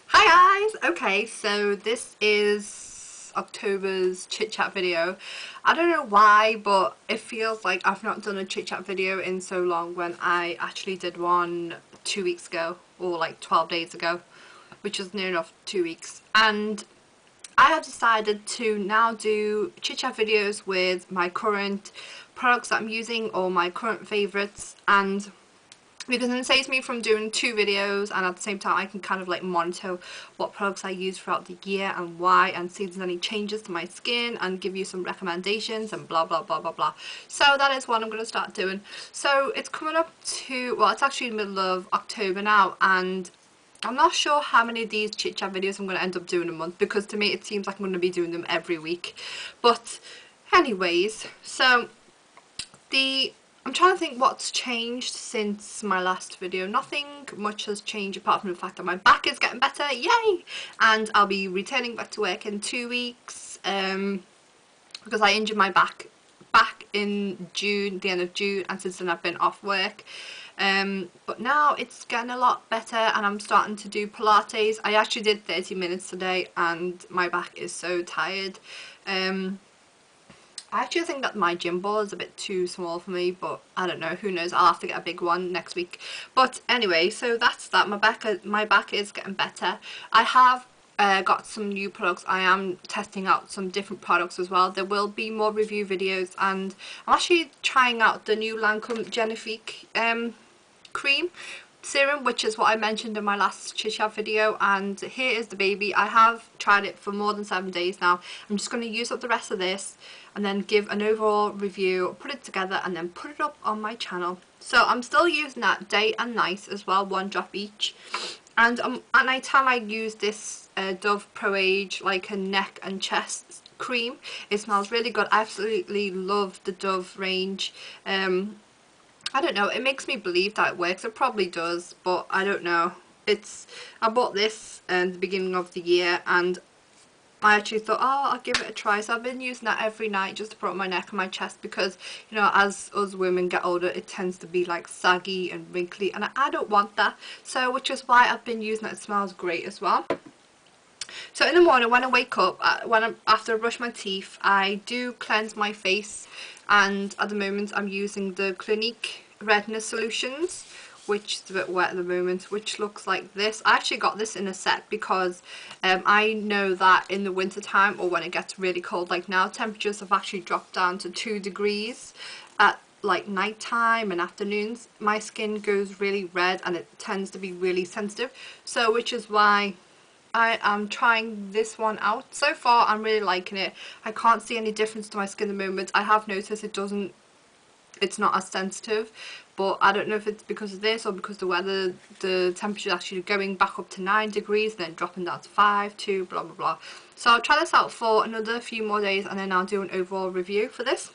Hi guys! Okay, so this is October's chit chat video. I don't know why, but it feels like I've not done a chit chat video in so long when I actually did one 2 weeks ago, or like 12 days ago, which is near enough 2 weeks. And I have decided to now do chit chat videos with my current products that I'm using or my current favourites, and because it saves me from doing two videos, and at the same time I can kind of like monitor what products I use throughout the year and why, and see if there's any changes to my skin and give you some recommendations and blah blah blah blah blah. So that is what I'm going to start doing. So it's coming up to, well, it's actually the middle of October now, and I'm not sure how many of these chit chat videos I'm going to end up doing a month, because to me it seems like I'm going to be doing them every week. But anyways, so I'm trying to think what's changed since my last video. Nothing much has changed apart from the fact that my back is getting better, yay! And I'll be returning back to work in 2 weeks because I injured my back in June, the end of June, and since then I've been off work. But now it's getting a lot better and I'm starting to do Pilates. I actually did 30 minutes today and my back is so tired. I actually think that my gym ball is a bit too small for me, but I don't know, who knows, I'll have to get a big one next week. But anyway, so that's that. My back is getting better. I have got some new products. I am testing out some different products as well. There will be more review videos, and I'm actually trying out the new Lancome Genifique cream serum, which is what I mentioned in my last chit chat video, and here is the baby. I have tried it for more than 7 days now. I'm just going to use up the rest of this and then give an overall review, put it together, and then put it up on my channel. So I'm still using that day and night as well, 1 drop each. And at night time I use this Dove Pro Age like a neck and chest cream. It smells really good. I absolutely love the Dove range. I don't know, it makes me believe that it works. It probably does, but I don't know. I bought this at the beginning of the year, and I actually thought, oh, I'll give it a try. So I've been using that every night just to put on my neck and my chest, because, you know, as us women get older, it tends to be like saggy and wrinkly, and I don't want that. So, which is why I've been using it. It smells great as well. So in the morning when I wake up, after I brush my teeth, I do cleanse my face, and at the moment I'm using the Clinique Redness Solutions, which is a bit wet at the moment, which looks like this. I actually got this in a set because I know that in the winter time, or when it gets really cold like now, temperatures have actually dropped down to 2 degrees at like night time and afternoons. My skin goes really red and it tends to be really sensitive, so which is why I am trying this one out. So far I'm really liking it. I can't see any difference to my skin at the moment. I have noticed it's not as sensitive, but I don't know if it's because of this or because the weather, the temperature is actually going back up to 9 degrees, then dropping down to 5, 2, blah blah blah. So I'll try this out for another few more days and then I'll do an overall review for this.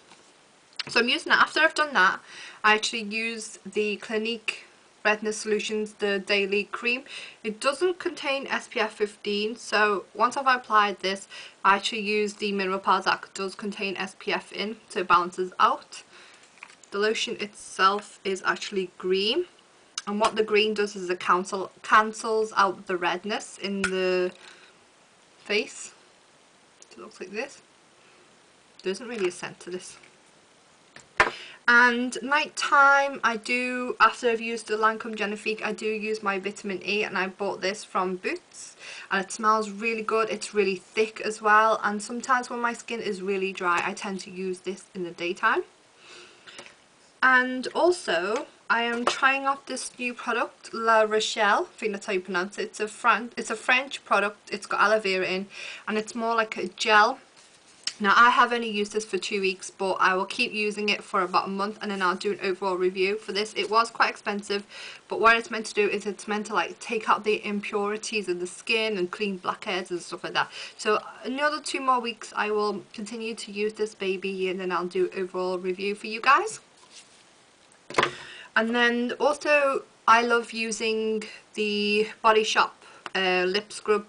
So I'm using it. After I've done that, I actually use the Clinique Redness Solutions, the daily cream. It doesn't contain SPF 15, so once I've applied this, I actually use the mineral powder that does contain SPF in, so it balances out. The lotion itself is actually green, and what the green does is it cancels out the redness in the face. It looks like this. There isn't really a scent to this. And night time, I do, after I've used the Lancome Genifique, I do use my vitamin E, and I bought this from Boots, and it smells really good. It's really thick as well, and sometimes when my skin is really dry, I tend to use this in the daytime. And also, I am trying out this new product, La Rochelle, I think that's how you pronounce it. It's a French product. It's got aloe vera in, and it's more like a gel. Now I have only used this for 2 weeks, but I will keep using it for about a month and then I'll do an overall review for this. It was quite expensive, but what it's meant to do is it's meant to like take out the impurities in the skin and clean blackheads and stuff like that. So another 2 more weeks I will continue to use this baby, and then I'll do overall review for you guys. And then also I love using the Body Shop lip scrub.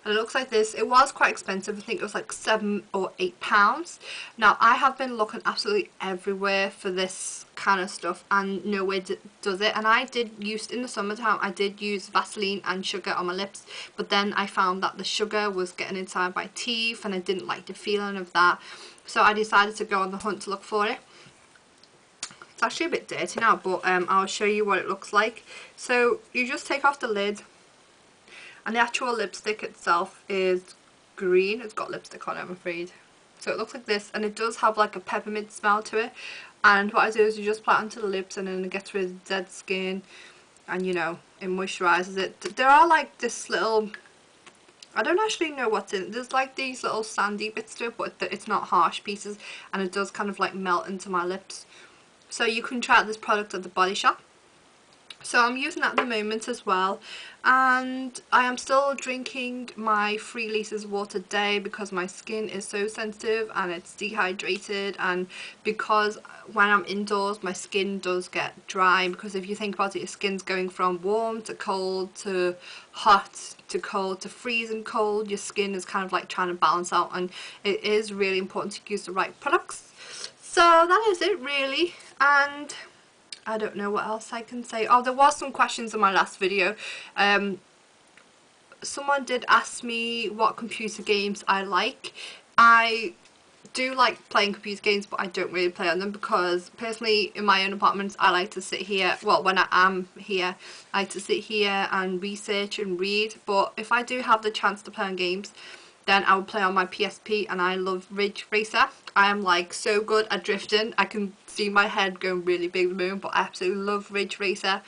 and it looks like this. It was quite expensive. I think it was like £7 or £8. Now I have been looking absolutely everywhere for this kind of stuff and nowhere does it. And I did use, in the summertime, I did use Vaseline and sugar on my lips, but then I found that the sugar was getting inside my teeth and I didn't like the feeling of that, so I decided to go on the hunt to look for it. It's actually a bit dirty now, but I'll show you what it looks like. So you just take off the lid, and the actual lipstick itself is green. It's got lipstick on it, I'm afraid. So it looks like this, and it does have like a peppermint smell to it. And what I do is you just apply it onto the lips, and then it gets rid of dead skin, and you know, it moisturizes it. There are like this little, I don't actually know what's in it. There's like these little sandy bits to it, but it's not harsh pieces, and it does kind of like melt into my lips. So you can try out this product at the Body Shop. So I'm using that at the moment as well, and I am still drinking my 3 litres of water a day because my skin is so sensitive and it's dehydrated, and because when I'm indoors my skin does get dry, because if you think about it, your skin's going from warm to cold to hot to cold to freezing cold. Your skin is kind of like trying to balance out, and it is really important to use the right products. So that is it really, and I don't know what else I can say. Oh, there was some questions in my last video. Someone did ask me what computer games I like. I do like playing computer games, but I don't really play on them because personally in my own apartment I like to sit here, well when I am here, I like to sit here and research and read. But if I do have the chance to play on games, then I will play on my PSP, and I love Ridge Racer. I am like so good at drifting. I can see my head going really big at the moment, but I absolutely love Ridge Racer.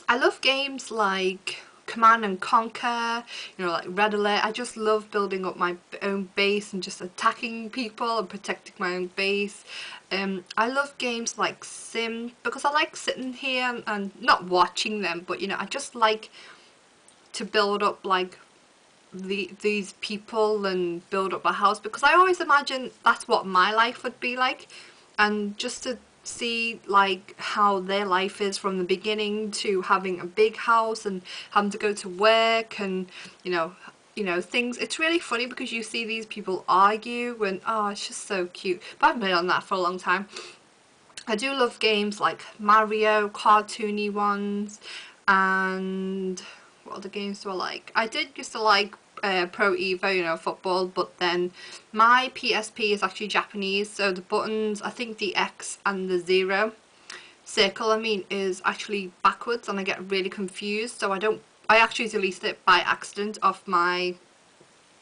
I love games like Command and Conquer, you know, like Red Alert. I just love building up my own base and just attacking people and protecting my own base. I love games like Sim because I like sitting here and not watching them, but you know, I just like to build up like these people and build up a house, because I always imagine that's what my life would be like, and just to see like how their life is from the beginning to having a big house and having to go to work, and you know things. It's really funny because you see these people argue, and oh, it's just so cute. But I've been on that for a long time. I do love games like Mario, cartoony ones, and what other games do I like? I did used to like Pro Evo, you know, football, but then my PSP is actually Japanese, so the buttons, I think the X and the circle I mean, is actually backwards, and I get really confused, so I actually deleted it by accident off my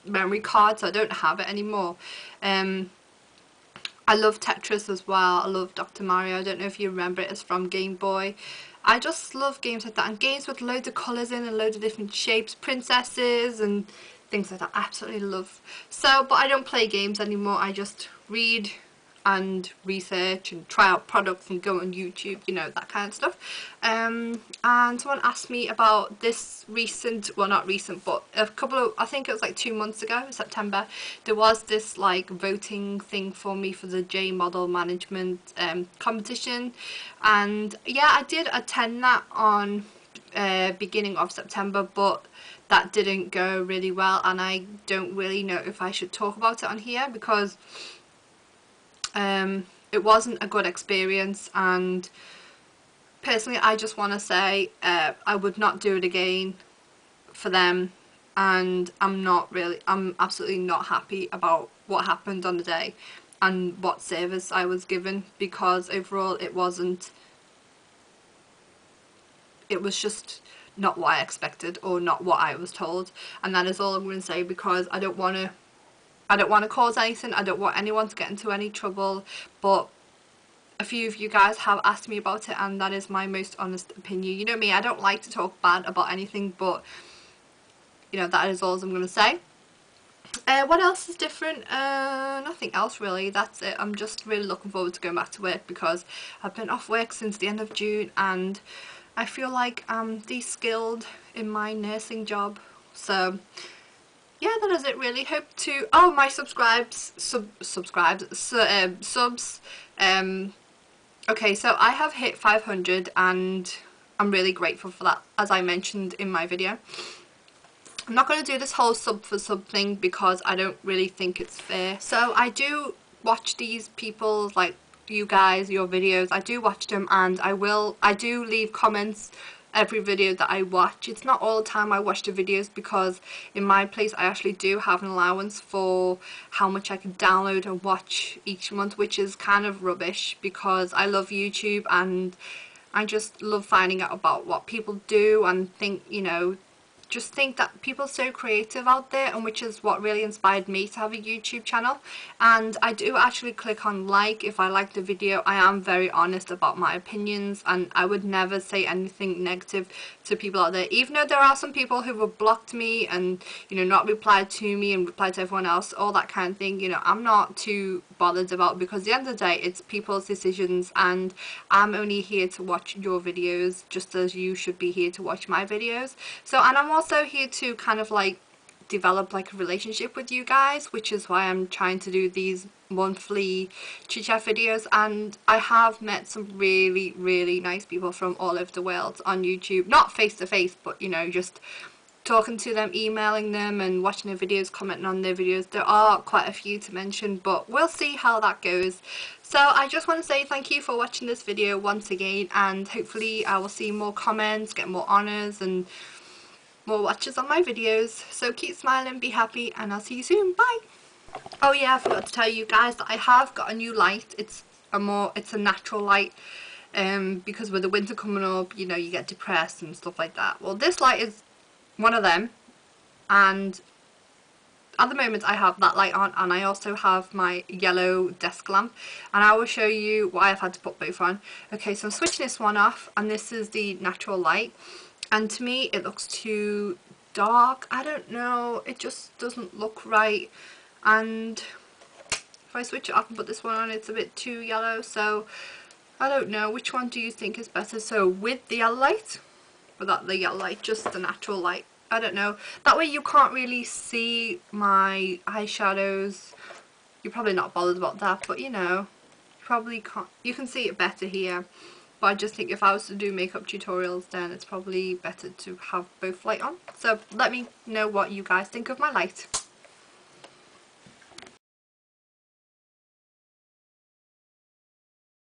memory card, so I don't have it anymore. I love Tetris as well. I love Dr. Mario. I don't know if you remember it, it's from Game Boy. I just love games like that, and games with loads of colours in and loads of different shapes, princesses and things like that. I absolutely love. So, but I don't play games anymore. I just read and research and try out products and go on YouTube, you know, that kind of stuff. And someone asked me about this recent, well not recent, but a couple of, I think it was like 2 months ago, in September, there was this like voting thing for me for the J Model Management competition, and yeah, I did attend that on beginning of September, but that didn't go really well, and I don't really know if I should talk about it on here because it wasn't a good experience, and personally I just want to say I would not do it again for them, and I'm absolutely not happy about what happened on the day and what service I was given, because overall it was just not what I expected or not what I was told, and that is all I'm going to say, because I don't want to cause anything. I don't want anyone to get into any trouble, but a few of you guys have asked me about it, and that is my most honest opinion. You know me, I don't like to talk bad about anything, but you know, that is all I'm going to say. What else is different? Nothing else really, that's it. I'm just really looking forward to going back to work because I've been off work since the end of June, and I feel like I'm de-skilled in my nursing job. So yeah, that is it really. Hope to, oh, my subs. Okay, so I have hit 500 and I'm really grateful for that, as I mentioned in my video. I'm not going to do this whole sub for sub thing because I don't really think it's fair. So I do watch these people, like you guys, your videos. I do watch them, and I do leave comments every video that I watch. It's not all the time I watch the videos because in my place I actually do have an allowance for how much I can download and watch each month, which is kind of rubbish because I love YouTube and I just love finding out about what people do and think, you know, just think that people are so creative out there, and which is what really inspired me to have a YouTube channel. And I do actually click on like if I like the video. I am very honest about my opinions, and I would never say anything negative to people out there, even though there are some people who have blocked me and, you know, not replied to me and replied to everyone else, all that kind of thing. You know, I'm not too bothered about, because at the end of the day it's people's decisions, and I'm only here to watch your videos just as you should be here to watch my videos. So, and I'm also here to kind of like develop like a relationship with you guys, which is why I'm trying to do these monthly chit chat videos. And I have met some really nice people from all over the world on YouTube, not face to face, but you know, just talking to them, emailing them and watching their videos, commenting on their videos. There are quite a few to mention, but we'll see how that goes. So I just want to say thank you for watching this video once again, and hopefully I will see more comments, get more honours and more watches on my videos. So keep smiling, be happy, and I'll see you soon. Bye. Oh yeah, I forgot to tell you guys that I have got a new light. It's a natural light, because with the winter coming up, you know, you get depressed and stuff like that. Well, this light is one of them, and at the moment I have that light on, and I also have my yellow desk lamp, and I will show you why I've had to put both on. Okay, so I'm switching this one off, and this is the natural light, and to me it looks too dark. I don't know, it just doesn't look right. And if I switch it off and put this one on, it's a bit too yellow. So I don't know, which one do you think is better? So with the yellow light, without the yellow light, just the natural light? I don't know. That way you can't really see my eyeshadows. You're probably not bothered about that, but you know, you probably can't. You can see it better here. But I just think if I was to do makeup tutorials, then it's probably better to have both light on. So let me know what you guys think of my light.